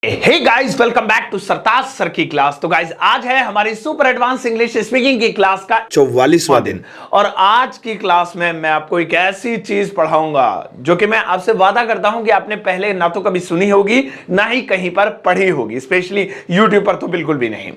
Hey guys, welcome back to Sartaj sir की क्लास। तो गाइस, आज है हमारी सुपर एडवांस इंग्लिश स्पीकिंग की क्लास का 44वां दिन। और आज की क्लास में मैं आपको एक ऐसी चीज पढ़ाऊंगा जो कि मैं आपसे वादा करता हूं कि आपने पहले ना तो कभी सुनी होगी ना ही कहीं पर पढ़ी होगी, स्पेशली यूट्यूब पर तो बिल्कुल भी नहीं।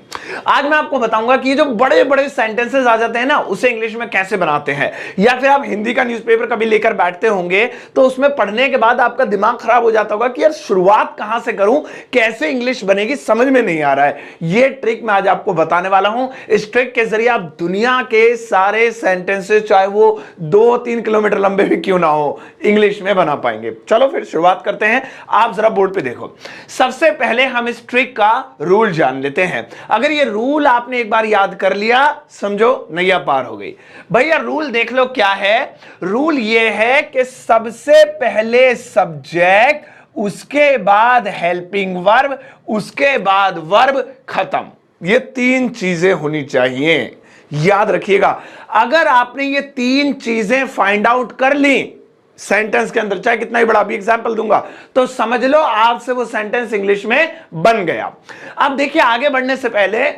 आज मैं आपको बताऊंगा कि ये जो बड़े बड़े सेंटेंसेस आ जाते हैं ना, उसे इंग्लिश में कैसे बनाते हैं। या फिर आप हिंदी का न्यूज़पेपर कभी लेकर बैठते होंगे तो उसमें पढ़ने के बाद आपका दिमाग खराब हो जाता होगा कि यार शुरुआत कहां से करूं, कैसे इंग्लिश बनेगी, समझ में नहीं आ रहा है। यह ट्रिक मैं आज आपको बताने वाला हूं। इस ट्रिक के जरिए आप दुनिया के सारे सेंटेंसेस, चाहे वो 2-3 किलोमीटर लंबे भी क्यों ना हो, इंग्लिश में बना पाएंगे। चलो फिर शुरुआत करते हैं। आप जरा बोर्ड पे देखो। सबसे पहले हम इस ट्रिक का रूल जान लेते हैं। अगर ये रूल आपने एक बार याद कर लिया, समझो नैया पार हो गई। भैया रूल देख लो क्या है। रूल ये है कि सबसे पहले सब्जेक्ट, उसके बाद हेल्पिंग वर्ब, उसके बाद वर्ब, खत्म। ये 3 चीजें होनी चाहिए, याद रखिएगा। अगर आपने ये 3 चीजें फाइंड आउट कर ली सेंटेंस के अंदर, चाहे कितना ही बड़ा, अभी एग्जांपल दूंगा, तो समझ लो आपसे वो सेंटेंस इंग्लिश में बन गया। अब देखिए, आगे बढ़ने से पहले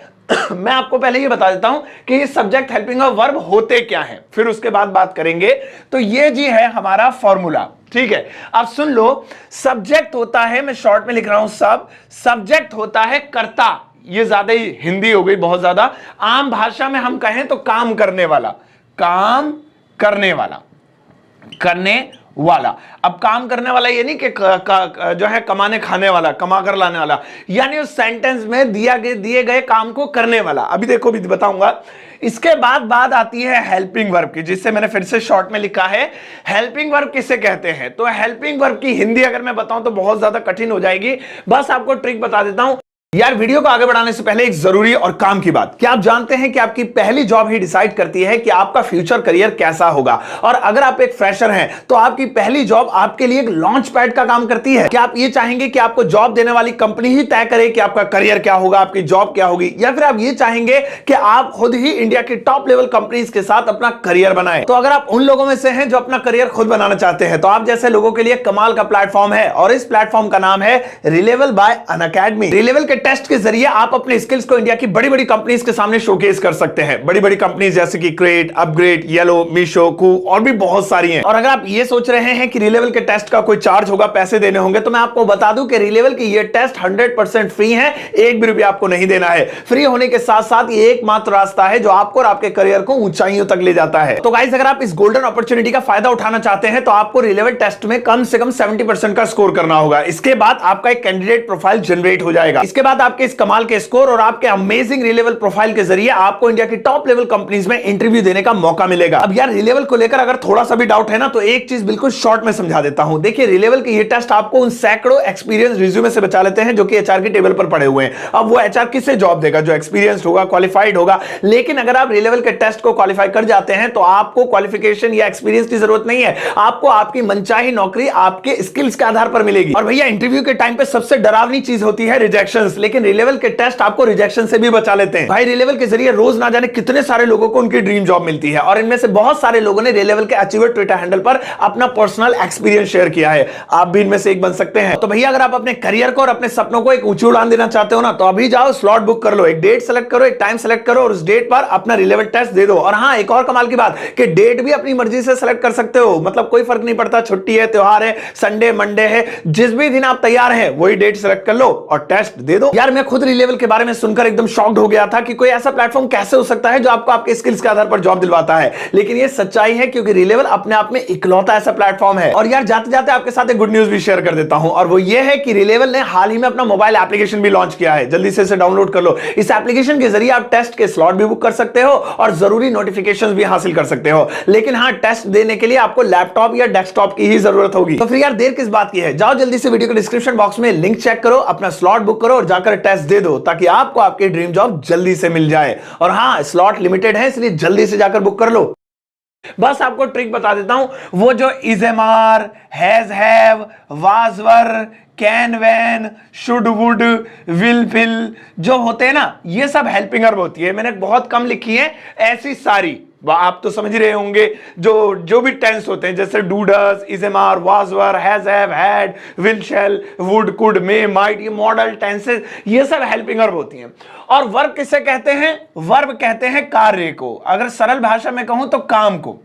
मैं आपको पहले ये बता देता हूं कि ये सब्जेक्ट, हेल्पिंग और वर्ब होते क्या हैं, फिर उसके बाद बात करेंगे। तो ये जी है हमारा फॉर्मूला, ठीक है। अब सुन लो, सब्जेक्ट होता है, मैं शॉर्ट में लिख रहा हूं सब्जेक्ट होता है कर्ता। ये ज्यादा ही हिंदी हो गई, बहुत ज्यादा। आम भाषा में हम कहें तो काम करने वाला, काम करने वाला, करने वाला। अब काम करने वाला ये नहीं कि जो है कमाने खाने वाला, कमा कर लाने वाला, यानी उस सेंटेंस में दिए गए काम को करने वाला। अभी देखो, भी बताऊंगा। इसके बाद बात आती है हेल्पिंग वर्ब की, जिससे मैंने फिर से शॉर्ट में लिखा है। हेल्पिंग वर्ब किसे कहते हैं? तो हेल्पिंग वर्ब की हिंदी अगर मैं बताऊं तो बहुत ज्यादा कठिन हो जाएगी, बस आपको ट्रिक बता देता हूं। यार वीडियो को आगे बढ़ाने से पहले एक जरूरी और काम की बात, क्या आप जानते हैं कि आपकी पहली जॉब ही डिसाइड करती है कि आपका फ्यूचर करियर कैसा होगा। और अगर आप एक फ्रेशर हैं तो आपकी पहली जॉब आपके लिए एक लॉन्च पैड का काम करती है। क्या आप ये चाहेंगे कि आपको जॉब देने वाली कंपनी ही तय करे कि आपका करियर क्या होगा, आपकी जॉब क्या होगी, या फिर आप ये चाहेंगे कि आप खुद ही इंडिया की टॉप लेवल कंपनीज के साथ अपना करियर बनाएं? तो अगर आप उन लोगों में से हैं जो अपना करियर खुद बनाना चाहते हैं, तो आप जैसे लोगों के लिए कमाल का प्लेटफॉर्म है, और इस प्लेटफॉर्म का नाम है रिलेवल बाय अनअकैडमी। रिलेवल के टेस्ट के जरिए आप अपने स्किल्स को इंडिया की बड़ी बड़ी कंपनीज के सामने शोकेस कर सकते हैं। बड़ी बड़ी कंपनीज जैसे कि क्रेट, अपग्रेड, येलो, मीशो, कू और भी बहुत सारी हैं। और अगर आप ये सोच रहे हैं कि रिलेवल के टेस्ट का कोई चार्ज होगा, पैसे देने होंगे, तो मैं आपको बता दूं कि रिलेवल की ये टेस्ट 100% फ्री है। एक भी रुपया आपको नहीं देना है। फ्री होने के साथ साथ ये एकमात्र रास्ता है जो आपको और आपके करियर को ऊंचाइयों तक ले जाता है। तो गाइस, अगर आप इस गोल्डन अपॉर्चुनिटी का फायदा उठाना चाहते हैं तो आपको रिलेवल टेस्ट में कम से कम 70% का स्कोर करना होगा। इसके बाद आपका एक कैंडिडेट प्रोफाइल जनरेट हो जाएगा। इसके बाद आपके इस कमाल के स्कोर और आपके अमेजिंग रिलेवल प्रोफाइल के जरिए आपको इंडिया की टॉप लेवल कंपनीज में इंटरव्यू देने का मौका मिलेगा। अब यार रिलेवल को लेकर अगर थोड़ा सा भी डाउट है ना, तो एक चीज बिल्कुल शॉर्ट में समझा देता हूं। देखिए, रिलेवल की ये टेस्ट आपको उन सैकड़ों एक्सपीरियंस रिज्यूमे से बचा लेते हैं जो कि एचआर की टेबल पर पड़े हुए हैं। अब वो एचआर किससे जॉब देगा? जो एक्सपीरियंस्ड होगा, क्वालिफाइड होगा। लेकिन अगर आप रिलेवल के टेस्ट को क्वालिफाई कर जाते हैं तो आपको क्वालिफिकेशन या एक्सपीरियंस की जरूरत नहीं है। आपको आपकी मनचाही नौकरी आपके स्किल्स के आधार पर मिलेगी। और भैया, इंटरव्यू के टाइम पे सबसे डरावनी चीज होती है रिजेक्शंस, लेकिन रिलेवल के टेस्ट आपको रिजेक्शन से भी बचा लेते हैं। भाई, रिलेवल के जरिए रोज ना जाने कितने सारे लोगों को उनकी ड्रीम जॉब मिलती है, और इनमें से बहुत सारे लोगों ने रिलेवल के अचीवर ट्विटर हैंडल पर अपना पर्सनल एक्सपीरियंस शेयर किया है। आप भी इनमें से एक बन सकते हैं। तो भैया, अगर आप अपने करियर को और अपने सपनों को एक ऊंची उड़ान देना चाहते हो ना, तो अभी जाओ, स्लॉट बुक कर लो, एक डेट सेलेक्ट करो, एक टाइम सेलेक्ट करो, और उस डेट पर अपना रिलेवल टेस्ट दे दो। और हां, एक और कमाल की बात कि डेट भी अपनी मर्जी से सेलेक्ट कर सकते हो। मतलब कोई फर्क नहीं पड़ता, छुट्टी है, त्योहार है, संडे, मंडे है, जिस भी दिन आप तैयार हैं वही डेट सेलेक्ट कर लो और टेस्ट दे दो। यार, मैं खुद रिलेवल के बारे में सुनकर एकदम शॉक्ड हो गया था कि कोई ऐसा प्लेटफॉर्म कैसे हो सकता है जो आपको आपके स्किल्स के आधार पर जॉब दिलवाता है। लेकिन ये सच्चाई है, क्योंकि रिलेवल अपने आप में इकलौता ऐसा प्लेटफॉर्म है। और यार, जाते जाते आपके साथ एक गुड न्यूज भी शेयर कर देता हूं, और वो ये है कि रिलेवल ने हाल ही में अपना मोबाइल एप्लीकेशन भी लॉन्च किया है। जल्दी से इसे डाउनलोड कर लो। इस एप्लीकेशन के जरिए आप टेस्ट के स्लॉट भी बुक कर सकते हो और जरूरी नोटिफिकेशंस भी हासिल कर सकते हो। लेकिन हां, टेस्ट देने के लिए आपको लैपटॉप या डेस्कटॉप की ही जरूरत होगी। तो फिर यार, देर किस बात की है? जाओ जल्दी से वीडियो के डिस्क्रिप्शन बॉक्स में लिंक चेक करो, अपना स्लॉट बुक करो और जाकर टेस्ट दे दो, ताकि आपको आपकी ड्रीम जॉब जल्दी से मिल जाए। और हां, स्लॉट लिमिटेड है, इसलिए जल्दी से जाकर बुक कर लो। बस आपको ट्रिक बता देता हूं, वो जो is am are, has have, was were, can वैन, शुड वुड, विल फिल जो होते हैं ना, ये सब हेल्पिंग वर्ब होती है। मैंने बहुत कम लिखी है, ऐसी सारी वह आप तो समझ रहे होंगे जो भी टेंस होते हैं, जैसे do does, is am are, was were, has have, had, will shall, would, could, may, might, ये मॉडल टेंसेस, ये सब हेल्पिंग वर्ब होती हैं। और वर्ब किसे कहते हैं? वर्ब कहते हैं कार्य को, अगर सरल भाषा में कहूं तो काम को।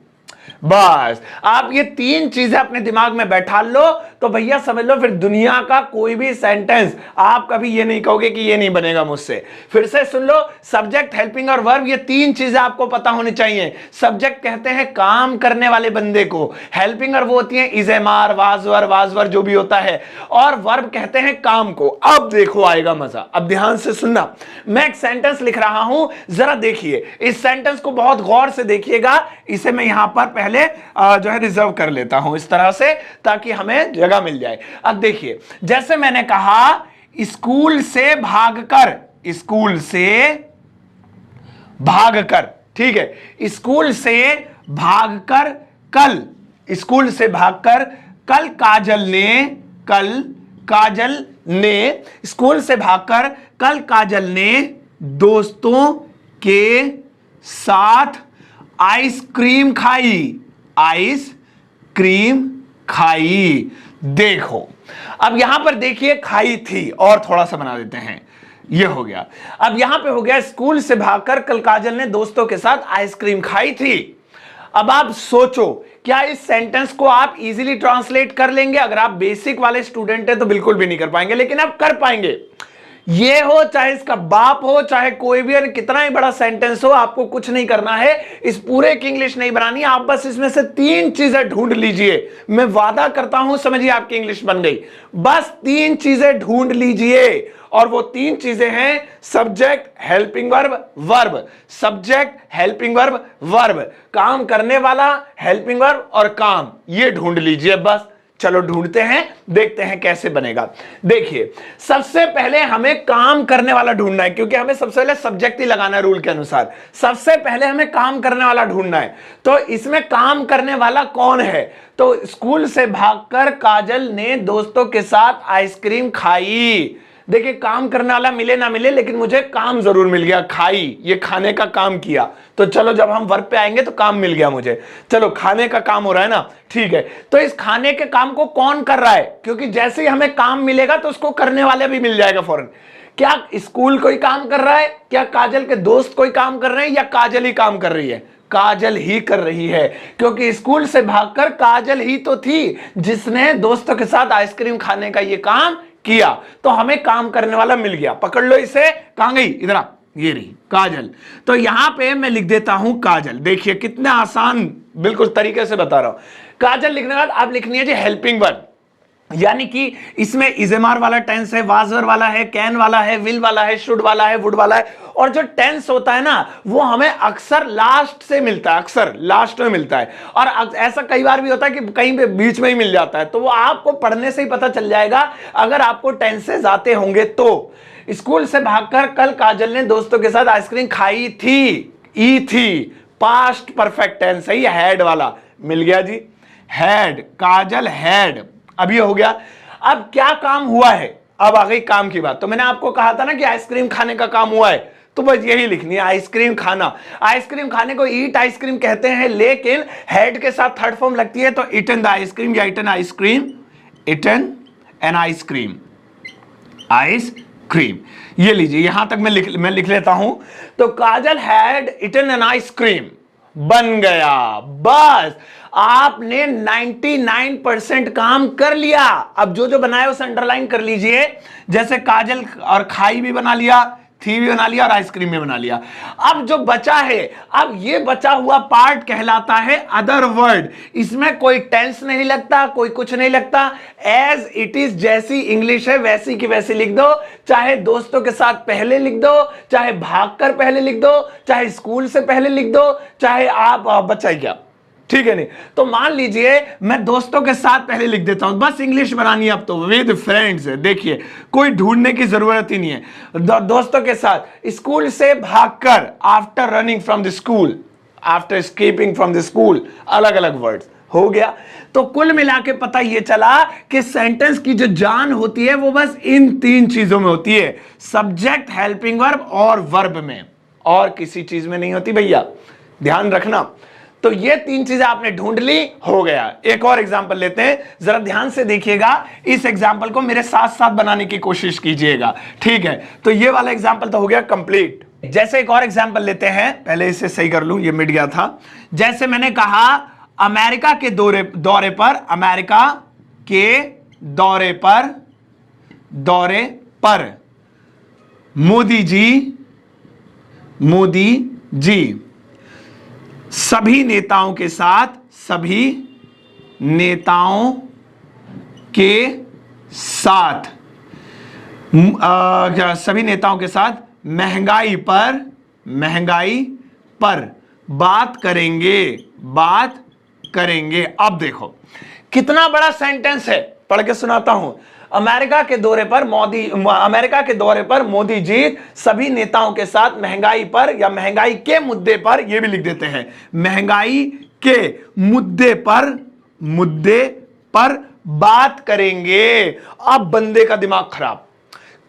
बस आप ये तीन चीजें अपने दिमाग में बैठा लो तो भैया समझ लो, फिर दुनिया का कोई भी सेंटेंस आप कभी ये नहीं कहोगे कि ये नहीं बनेगा मुझसे। फिर से सुन लो, सब्जेक्ट, हेल्पिंग और वर्ब, ये तीन चीजें आपको पता होनी चाहिए। सब्जेक्ट कहते हैं काम करने वाले बंदे को, हेल्पिंग और वो होती है इज एम आर, वाजवर जो भी होता है, और वर्ब कहते हैं काम को। अब देखो आएगा मजा, अब ध्यान से सुनना। मैं एक सेंटेंस लिख रहा हूं, जरा देखिए इस सेंटेंस को बहुत गौर से देखिएगा। इसे मैं यहां पर पहले जो है रिजर्व कर लेता हूं इस तरह से, ताकि हमें जगह मिल जाए। अब देखिए, जैसे मैंने कहा स्कूल से भागकर, स्कूल से भागकर, ठीक है, स्कूल से भागकर कल, स्कूल से भागकर कल काजल ने स्कूल से भागकर कल काजल ने दोस्तों के साथ आइसक्रीम खाई, आइसक्रीम खाई। देखो अब यहां पर देखिए खाई थी, और थोड़ा सा बना देते हैं, ये हो गया। अब यहां पे हो गया स्कूल से भागकर कल काजल ने दोस्तों के साथ आइसक्रीम खाई थी। अब आप सोचो, क्या इस सेंटेंस को आप इजीली ट्रांसलेट कर लेंगे? अगर आप बेसिक वाले स्टूडेंट हैं तो बिल्कुल भी नहीं कर पाएंगे, लेकिन आप कर पाएंगे। ये हो चाहे इसका बाप हो, चाहे कोई भी, कितना ही बड़ा सेंटेंस हो, आपको कुछ नहीं करना है, इस पूरे की इंग्लिश नहीं बनानी, आप बस इसमें से तीन चीजें ढूंढ लीजिए। मैं वादा करता हूं समझिए आपकी इंग्लिश बन गई। बस तीन चीजें ढूंढ लीजिए, और वो तीन चीजें हैं subject, helping verb, verb. Subject, helping verb, verb, काम करने वाला, हेल्पिंग वर्ब और काम, ये ढूंढ लीजिए बस। चलो ढूंढते हैं, देखते हैं कैसे बनेगा। देखिए सबसे पहले हमें काम करने वाला ढूंढना है, क्योंकि हमें सबसे पहले सब्जेक्ट ही लगाना है रूल के अनुसार। सबसे पहले हमें काम करने वाला ढूंढना है, तो इसमें काम करने वाला कौन है? तो स्कूल से भागकर काजल ने दोस्तों के साथ आइसक्रीम खाई। देखिए काम करने वाला मिले ना मिले, लेकिन मुझे काम जरूर मिल गया, खाई, ये खाने का काम किया। तो चलो जब हम वर्ब पे आएंगे तो काम मिल गया मुझे। चलो खाने का काम हो रहा है ना, ठीक है। तो इस खाने के काम को कौन कर रहा है? क्योंकि जैसे ही हमें काम मिलेगा तो उसको करने वाला भी मिल जाएगा फौरन। क्या स्कूल कोई काम कर रहा है? क्या काजल के दोस्त कोई काम कर रहे हैं? या काजल ही काम कर रही है? काजल ही कर रही है, क्योंकि स्कूल से भागकर काजल ही तो थी जिसने दोस्तों के साथ आइसक्रीम खाने का ये काम किया। तो हमें काम करने वाला मिल गया। पकड़ लो इसे, कहां गई? इधर आ, ये रही काजल। तो यहां पे मैं लिख देता हूं काजल। देखिए कितना आसान बिल्कुल तरीके से बता रहा हूं। काजल लिखने के बाद आप लिखनी है जी हेल्पिंग वर्ब, यानी कि इसमें इजेमार वाला टेंस है, वाजवर वाला है, कैन वाला है, विल वाला है, शुड वाला है, वुड वाला है। और जो टेंस होता है ना, वो हमें अक्सर लास्ट से मिलता है, अक्सर लास्ट में मिलता है। और ऐसा कई बार भी होता है कि कहीं पे बीच में ही मिल जाता है। तो वो आपको पढ़ने से ही पता चल जाएगा, अगर आपको टेंसेस आते होंगे तो। स्कूल से भागकर कल काजल ने दोस्तों के साथ आइसक्रीम खाई थी, ई थी, पास्ट परफेक्ट टेंस है, हैड वाला मिल गया जी, हैड, काजल हैड। अब ये हो गया। अब क्या काम हुआ है? अब आ गई काम की बात। तो मैंने आपको कहा था ना कि आइसक्रीम खाने का काम हुआ है, तो बस यही लिखनी है, आइसक्रीम खाना। आइसक्रीम खाने को ईट आइसक्रीम कहते हैं, लेकिन हेड के साथ थर्ड फॉर्म लगती है, तो इटन द आइसक्रीम या eaten ice cream, eaten an ice cream, ice cream. ये लीजिए, यहां तक मैं लिख लेता हूं। तो काजल हैड इटन एन आइसक्रीम बन गया। बस आपने 99% काम कर लिया। अब जो जो बनाया उसे अंडरलाइन कर लीजिए। जैसे काजल और खाई भी बना लिया, थी भी बना लिया, और आइसक्रीम भी बना लिया। अब जो बचा है, अब ये बचा हुआ पार्ट कहलाता है अदर वर्ड। इसमें कोई टेंस नहीं लगता, कोई कुछ नहीं लगता, एज इट इज, जैसी इंग्लिश है वैसी की वैसी लिख दो। चाहे दोस्तों के साथ पहले लिख दो, चाहे भागकर पहले लिख दो, चाहे स्कूल से पहले लिख दो, चाहे आप बचा क्या, ठीक है नहीं। तो मान लीजिए मैं दोस्तों के साथ पहले लिख देता हूं, बस इंग्लिश बनानी है अब तो, विद फ्रेंड्स। देखिए कोई ढूंढने की जरूरत ही नहीं है। दोस्तों के साथ स्कूल से भागकर, after running from the school, after escaping from the school, अलग अलग वर्ड्स हो गया। तो कुल मिला के पता ये चला कि सेंटेंस की जो जान होती है वो बस इन तीन चीजों में होती है, सब्जेक्ट, हेल्पिंग वर्ब और वर्ब में, और किसी चीज में नहीं होती भैया। ध्यान रखना। तो ये तीन चीजें आपने ढूंढ ली, हो गया। एक और एग्जांपल लेते हैं, जरा ध्यान से देखिएगा, इस एग्जांपल को मेरे साथ साथ बनाने की कोशिश कीजिएगा, ठीक है। तो ये वाला एग्जांपल तो हो गया कंप्लीट। जैसे एक और एग्जांपल लेते हैं, पहले इसे सही कर लूं, ये मिट गया था। जैसे मैंने कहा अमेरिका के दौरे पर, अमेरिका के दौरे पर मोदी जी सभी नेताओं के साथ महंगाई पर बात करेंगे। अब देखो कितना बड़ा सेंटेंस है, पढ़ के सुनाता हूं। अमेरिका के दौरे पर मोदी जी सभी नेताओं के साथ महंगाई पर या महंगाई के मुद्दे पर, ये भी लिख देते हैं, महंगाई के मुद्दे पर बात करेंगे। अब बंदे का दिमाग खराब,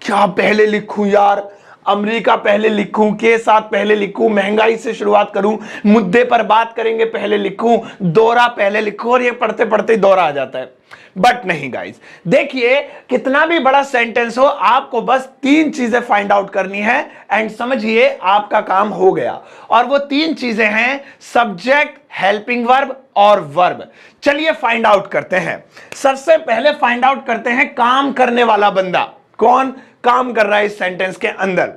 क्या पहले लिखूं यार, अमेरिका पहले लिखूं, के साथ पहले लिखूं, महंगाई से शुरुआत करूं, मुद्दे पर बात करेंगे पहले लिखूं, दौरा पहले लिखूं, और ये पढ़ते पढ़ते दौरा आ जाता है। बट नहीं गाइस, देखिए कितना भी बड़ा सेंटेंस हो, आपको बस तीन चीजें फाइंड आउट करनी है एंड समझिए आपका काम हो गया। और वो तीन चीजें हैं सब्जेक्ट, हेल्पिंग वर्ब और वर्ब। चलिए फाइंड आउट करते हैं। सबसे पहले फाइंड आउट करते हैं काम करने वाला बंदा, कौन काम कर रहा है इस सेंटेंस के अंदर।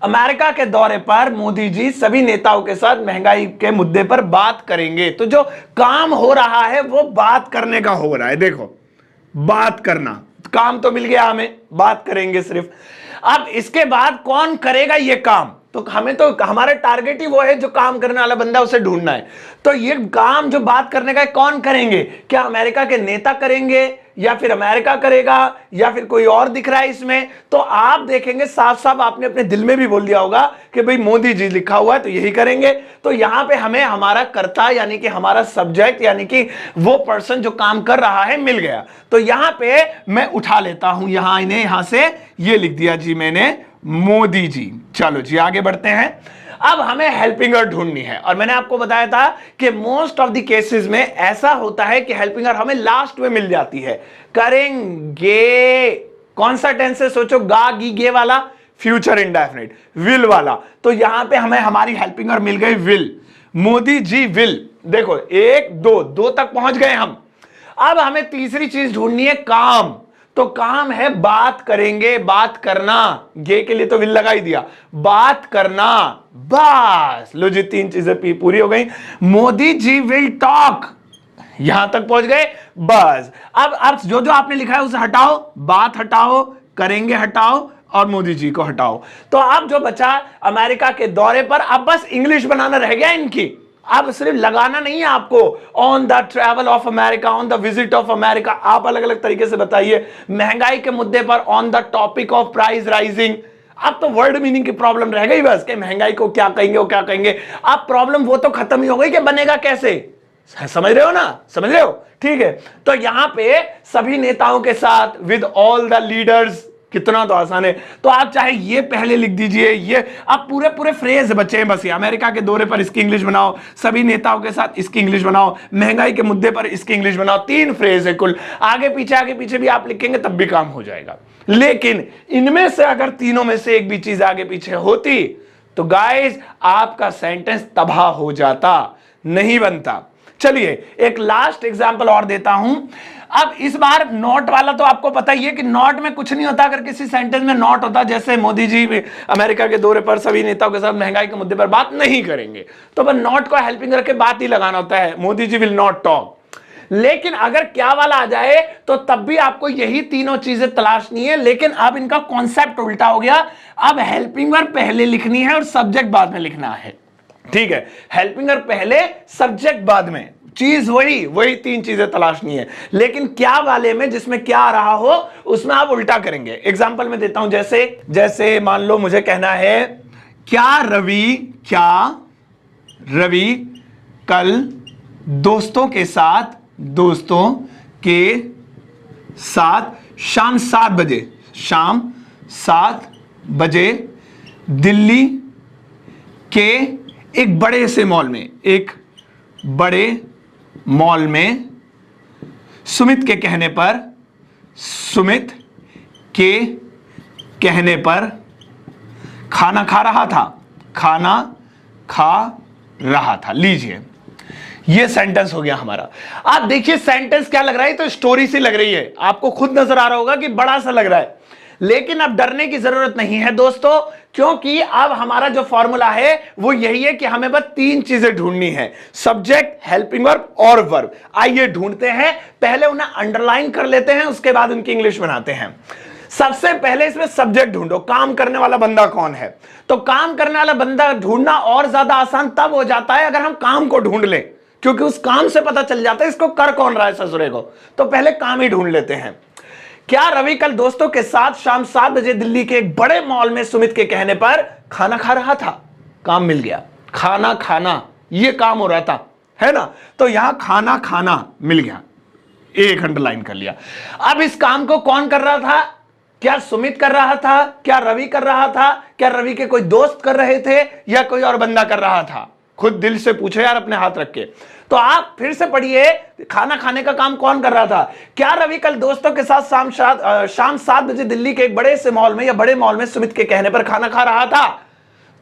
अमेरिका के दौरे पर मोदी जी सभी नेताओं के साथ महंगाई के मुद्दे पर बात करेंगे। तो जो काम हो रहा है वो बात करने का हो रहा है। देखो बात करना, काम तो मिल गया हमें, बात करेंगे सिर्फ। अब इसके बाद कौन करेगा ये काम, तो हमें तो हमारा टारगेट ही वो है, जो काम करने वाला बंदा उसे ढूंढना है। तो ये काम जो बात करने का है कौन करेंगे, क्या अमेरिका के नेता करेंगे या फिर अमेरिका करेगा या फिर कोई और दिख रहा है इसमें। तो आप देखेंगे साफ साफ आपने अपने दिल में भी बोल दिया होगा कि भाई मोदी जी लिखा हुआ है तो यही करेंगे। तो यहां पे हमें हमारा कर्ता यानी कि हमारा सब्जेक्ट यानी कि वो पर्सन जो काम कर रहा है मिल गया। तो यहां पे मैं उठा लेता हूं, यहां से ये लिख दिया जी मैंने, मोदी जी। चलो जी आगे बढ़ते हैं। अब हमें हेल्पिंगर ढूंढनी है, और मैंने आपको बताया था कि मोस्ट ऑफ द केसेस में ऐसा होता है कि हेल्पिंगर हमें लास्ट में मिल जाती है। करेंगे कौन सा टेंस है, सोचो, गा गी गे वाला, फ्यूचर इंडेफिनिट, विल वाला। तो यहां पे हमें हमारी हेल्पिंगर मिल गई विल, मोदी जी विल। देखो एक दो तक पहुंच गए हम। अब हमें तीसरी चीज ढूंढनी है काम। तो काम है बात करेंगे, बात करना, गे के लिए तो विल लगा ही दिया, बात करना, बस लो जी तीन चीजें पूरी हो गई। मोदी जी विल टॉक, यहां तक पहुंच गए बस। अब जो आपने लिखा है उसे हटाओ, बात हटाओ, करेंगे हटाओ और मोदी जी को हटाओ। तो अब जो बचा अमेरिका के दौरे पर, अब बस इंग्लिश बनाना रह गया इनकी। अब सिर्फ लगाना नहीं है आपको, on the travel of America, on the visit of America, आप अलग अलग तरीके से बताइए। महंगाई के मुद्दे पर on the topic of price rising. अब तो वर्ड मीनिंग की प्रॉब्लम रह गई बस, कि महंगाई को क्या कहेंगे, वो क्या कहेंगे। अब प्रॉब्लम वो तो खत्म ही हो गई कि बनेगा कैसे, समझ रहे हो ना, समझ रहे हो, ठीक है। तो यहां पे सभी नेताओं के साथ, विद ऑल द लीडर्स, कितना तो आसान है। तो आप चाहे ये पहले लिख दीजिए, ये अब पूरे फ्रेज बचे हैं बस। ये अमेरिका के दौरे पर इसकी इंग्लिश बनाओ, सभी नेताओं के साथ इसकी इंग्लिश बनाओ, महंगाई के मुद्दे पर इसकी इंग्लिश बनाओ। तीन फ्रेज है कुल, आगे पीछे भी आप लिखेंगे तब भी काम हो जाएगा। लेकिन इनमें से अगर तीनों में से एक भी चीज आगे पीछे होती तो गाइस आपका सेंटेंस तबाह हो जाता, नहीं बनता। चलिए एक लास्ट एग्जांपल और देता हूं। अब इस बार नॉट वाला तो आपको पता ही है कि नॉट में कुछ नहीं होता। अगर किसी सेंटेंस में नॉट होता, जैसे मोदी जी अमेरिका के दौरे पर सभी नेताओं के साथ महंगाई के मुद्दे पर बात नहीं करेंगे, तो बस नॉट को हेल्पिंग करके बात ही लगाना होता है, Modi ji will not talk. लेकिन अगर क्या वाला आ जाए तो तब भी आपको यही तीनों चीजें तलाशनी है, लेकिन अब इनका कॉन्सेप्ट उल्टा हो गया। अब हेल्पिंग वर्ब पहले लिखनी है और सब्जेक्ट बाद में लिखना है, ठीक है। हेल्पिंग वर्ब पहले, सब्जेक्ट बाद में, चीज वही तीन चीजें तलाशनी है। लेकिन क्या वाले में, जिसमें क्या आ रहा हो उसमें आप उल्टा करेंगे। एग्जांपल में देता हूं, जैसे मान लो मुझे कहना है क्या रवि कल दोस्तों के साथ शाम 7 बजे दिल्ली के एक बड़े से मॉल में, एक बड़े मॉल में सुमित के कहने पर खाना खा रहा था। लीजिए, ये सेंटेंस हो गया हमारा। आप देखिए सेंटेंस क्या लग रहा है, तो स्टोरी सी लग रही है, आपको खुद नजर आ रहा होगा कि बड़ा सा लग रहा है, लेकिन अब डरने की जरूरत नहीं है दोस्तों, क्योंकि अब हमारा जो फॉर्मूला है वो यही है कि हमें बस 3 चीजें ढूंढनी है, सब्जेक्ट, हेल्पिंग वर्ब और वर्ब। आइए ढूंढते हैं, पहले उन्हें अंडरलाइन कर लेते हैं, उसके बाद उनकी इंग्लिश बनाते हैं। सबसे पहले इसमें सब्जेक्ट ढूंढो, काम करने वाला बंदा कौन है। तो काम करने वाला बंदा ढूंढना और ज्यादा आसान तब हो जाता है अगर हम काम को ढूंढ लें, क्योंकि उस काम से पता चल जाता है इसको कर कौन रहा है ससुरे को। तो पहले काम ही ढूंढ लेते हैं। क्या रवि कल दोस्तों के साथ शाम 7 बजे दिल्ली के एक बड़े मॉल में सुमित के कहने पर खाना खा रहा था? काम मिल गया, खाना खाना ये काम हो रहा था, है ना। तो यहां खाना खाना मिल गया, एक अंडरलाइन कर लिया। अब इस काम को कौन कर रहा था? क्या सुमित कर रहा था, क्या रवि कर रहा था, क्या रवि के कोई दोस्त कर रहे थे, या कोई और बंदा कर रहा था? खुद दिल से पूछो यार, अपने हाथ रख के। तो आप फिर से पढ़िए, खाना खाने का काम कौन कर रहा था? क्या रवि कल दोस्तों के साथ शाम 7 बजे दिल्ली के एक बड़े से मॉल में या बड़े मॉल में सुमित के कहने पर खाना खा रहा था?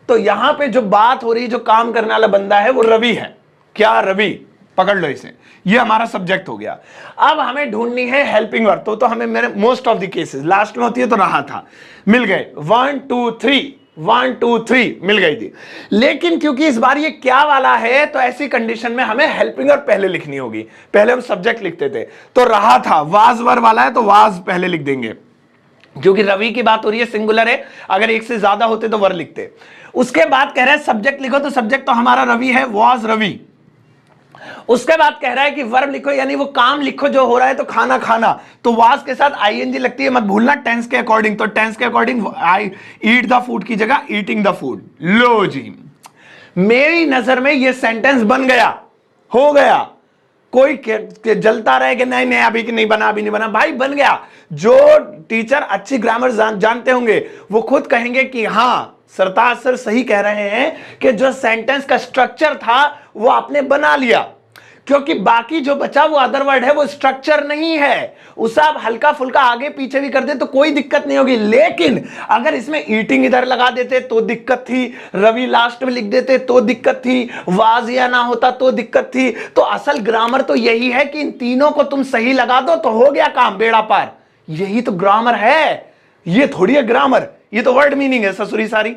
तो यहां पे जो बात हो रही, जो काम करने वाला बंदा है वो रवि है। क्या रवि? पकड़ लो इसे, ये हमारा सब्जेक्ट हो गया। अब हमें ढूंढनी है हेल्पिंग वर्ब। तो हमें मेरे most of the cases last में होती है, तो रहा था, मिल गए 1 2 3 मिल गई थी। लेकिन क्योंकि इस बार ये क्या वाला है, तो ऐसी कंडीशन में हमें हेल्पिंग वर्ब पहले लिखनी होगी। पहले हम सब्जेक्ट लिखते थे, तो रहा था वाज वर्ब वाला है, तो वाज पहले लिख देंगे, क्योंकि रवि की बात हो रही है, सिंगुलर है। अगर एक से ज्यादा होते तो वर्ब लिखते। उसके बाद कह रहा है सब्जेक्ट लिखो, तो सब्जेक्ट तो हमारा रवि है, वाज रवि। उसके बाद कह रहा है कि वर्ब लिखो, यानी वो काम लिखो जो हो रहा है, तो खाना खाना, तो वाज के साथ आईएनजी लगती है, मत भूलना टेंस के अकॉर्डिंग। तो टेंस के according I eat the food की जगह ईटिंग द फूड। लो जी, मेरी नजर में ये सेंटेंस बन गया, हो गया। कोई जलता रहे कि नहीं नहीं अभी नहीं बना, अभी नहीं बना, भाई बन गया। जो टीचर अच्छी ग्रामर जानते होंगे वो खुद कहेंगे कि हाँ सरताज सर सही कह रहे हैं कि जो सेंटेंस का स्ट्रक्चर था वो आपने बना लिया, क्योंकि बाकी जो बचा वो अदर वर्ड है, वो स्ट्रक्चर नहीं है। उसे आप हल्का फुल्का आगे पीछे भी कर दे तो कोई दिक्कत नहीं होगी। लेकिन अगर इसमें ईटिंग इधर लगा देते तो दिक्कत थी, रवि लास्ट में लिख देते तो दिक्कत थी, वाज या ना होता तो दिक्कत थी। तो असल ग्रामर तो यही है कि इन तीनों को तुम सही लगा दो तो हो गया काम, बेड़ा पार। यही तो ग्रामर है, ये थोड़ी है ग्रामर, ये तो वर्ड मीनिंग है ससुरी सारी,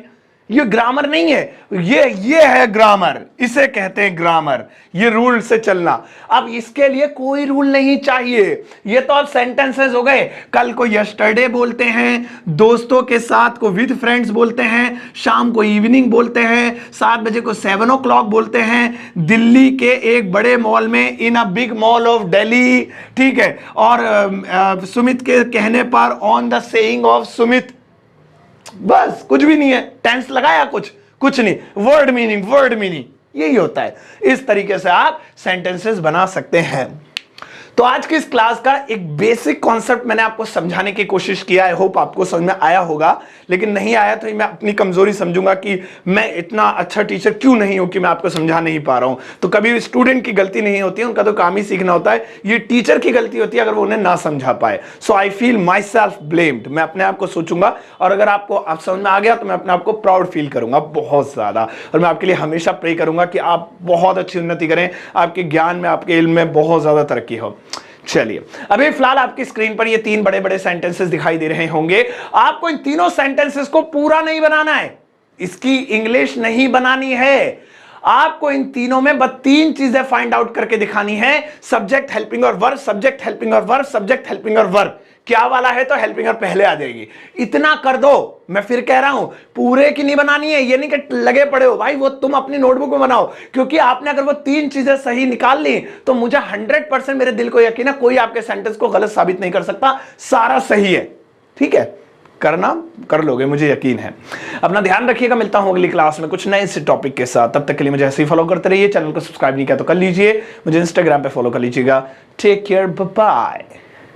ये ग्रामर नहीं है। ये है ग्रामर, इसे कहते हैं ग्रामर। ये रूल से चलना। अब इसके लिए कोई रूल नहीं चाहिए। ये तो अब सेंटेंसेस हो गए। कल को यस्टरडे बोलते हैं, दोस्तों के साथ को विद फ्रेंड्स बोलते हैं, शाम को इवनिंग बोलते हैं, 7 बजे को 7 o'clock बोलते हैं, दिल्ली के एक बड़े मॉल में, in a big mall of Delhi, ठीक है। और सुमित के कहने पर, on the saying of Sumit. बस कुछ भी नहीं है, टेंस लगाया कुछ नहीं, वर्ड मीनिंग यही होता है। इस तरीके से आप सेंटेंसेस बना सकते हैं। तो आज की इस क्लास का एक बेसिक कॉन्सेप्ट मैंने आपको समझाने की कोशिश किया। आई होप आपको समझ में आया होगा, लेकिन नहीं आया तो मैं अपनी कमजोरी समझूंगा कि मैं इतना अच्छा टीचर क्यों नहीं हूं कि मैं आपको समझा नहीं पा रहा हूं। तो कभी स्टूडेंट की गलती नहीं होती है, उनका तो काम ही सीखना होता है। ये टीचर की गलती होती है अगर वो उन्हें ना समझा पाए। So I feel myself blamed, मैं अपने आप को सोचूंगा, और अगर आपको आप समझ में आ गया तो मैं अपने आप को प्राउड फील करूंगा बहुत ज्यादा। और मैं आपके लिए हमेशा प्रे करूंगा कि आप बहुत अच्छी उन्नति करें, आपके ज्ञान में, आपके इल्म में बहुत ज्यादा तरक्की हो। चलिए, अभी फिलहाल आपकी स्क्रीन पर ये 3 बड़े बड़े सेंटेंसेस दिखाई दे रहे होंगे। आपको इन तीनों सेंटेंसेस को पूरा नहीं बनाना है, इसकी इंग्लिश नहीं बनानी है। आपको इन तीनों में बस 3 चीजें फाइंड आउट करके दिखानी है, सब्जेक्ट, हेल्पिंग और वर्ब, सब्जेक्ट, हेल्पिंग और वर्ब, सब्जेक्ट, हेल्पिंग और वर्ब। क्या वाला है तो हेल्पिंग और पहले आ जाएगी। इतना कर दो। मैं फिर कह रहा हूं, पूरे की नहीं बनानी है, ये नहीं कि लगे पड़े हो भाई, वो तुम अपनी नोटबुक में बनाओ, क्योंकि आपने अगर वो 3 चीजें सही निकाल ली तो मुझे 100% मेरे दिल को यकीन है कोई आपके सेंटेंस को गलत साबित नहीं कर सकता, सारा सही है। ठीक है, करना कर लोगे, मुझे यकीन है। अपना ध्यान रखिएगा, मिलता हूं अगली क्लास में कुछ नए से टॉपिक के साथ। तब तक के लिए मुझे ऐसे ही फॉलो करते रहिए। चैनल को सब्सक्राइब नहीं किया तो कर लीजिए, मुझे इंस्टाग्राम पे फॉलो कर लीजिएगा। Take care, bye bye.